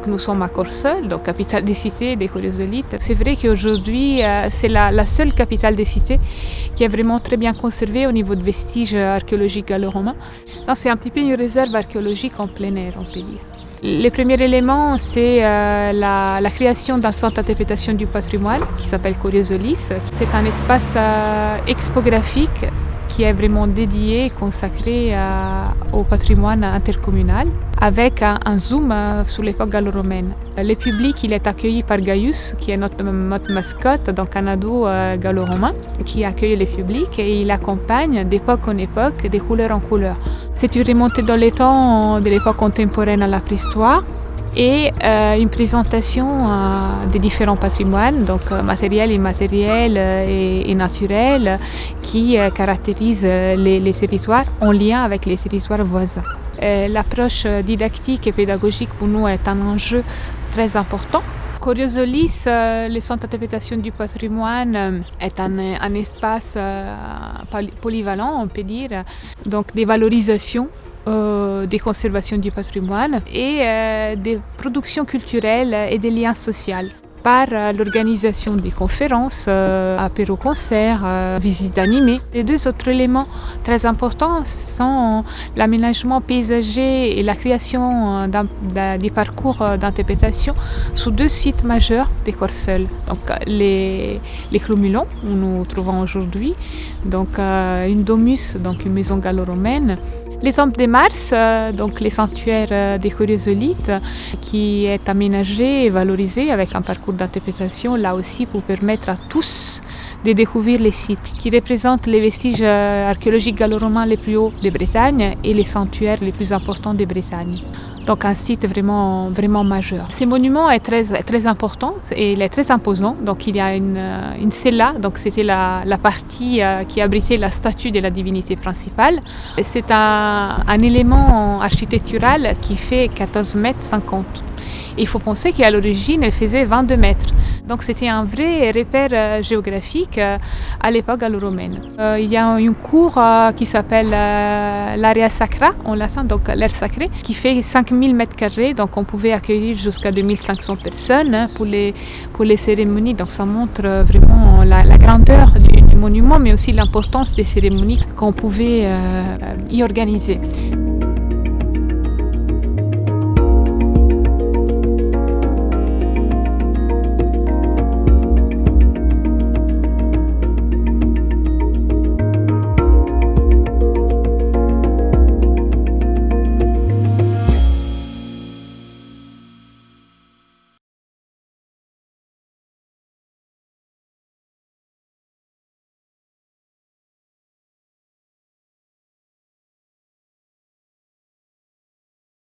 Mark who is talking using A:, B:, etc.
A: Donc nous sommes à Courseulles, donc capitale des cités, des curiosolites. C'est vrai qu'aujourd'hui, c'est la seule capitale des cités qui est vraiment très bien conservée au niveau de vestiges archéologiques gallo-romains. C'est un petit peu une réserve archéologique en plein air, on peut dire. Les premiers éléments, c'est la création d'un centre d'interprétation du patrimoine qui s'appelle Curiosolis. C'est un espace expographique qui est vraiment dédié et consacré au patrimoine intercommunal, avec un zoom sur l'époque gallo-romaine. Le public, il est accueilli par Gaius, qui est notre mascotte, donc un ado gallo-romain, qui accueille le public et il accompagne d'époque en époque, de couleur en couleur. C'est une remontée dans les temps de l'époque contemporaine à la préhistoire et une présentation des différents patrimoines, donc matériels, immatériels et naturels, qui caractérisent les territoires en lien avec les territoires voisins. L'approche didactique et pédagogique pour nous est un enjeu très important. Curiosolis, le centre d'interprétation du patrimoine, est un espace polyvalent, on peut dire, donc des valorisations, des conservations du patrimoine et des productions culturelles et des liens sociaux par l'organisation des conférences, apéro-concerts, visites animées. Les deux autres éléments très importants sont l'aménagement paysager et la création des parcours d'interprétation sur deux sites majeurs des Courseulles. Donc les Clomulons, où nous nous trouvons aujourd'hui, donc une domus, donc une maison gallo-romaine. Les temples de Mars, donc les sanctuaires des curiosolites, qui est aménagé et valorisé avec un parcours d'interprétation, là aussi pour permettre à tous de découvrir les sites qui représentent les vestiges archéologiques gallo-romains les plus hauts de Bretagne et les sanctuaires les plus importants de Bretagne. Donc un site vraiment majeur. Ce monument est très important et il est très imposant. Donc il y a une cella, donc c'était la partie qui abritait la statue de la divinité principale. C'est un élément architectural qui fait 14,50 mètres. Il faut penser qu'à l'origine, elle faisait 22 mètres. Donc c'était un vrai repère géographique à l'époque gallo-romaine. Il y a une cour qui s'appelle l'area sacra, en latin, donc l'aire sacrée, qui fait 5000 mètres carrés. Donc on pouvait accueillir jusqu'à 2500 personnes pour les cérémonies. Donc ça montre vraiment la grandeur du monument, mais aussi l'importance des cérémonies qu'on pouvait y organiser.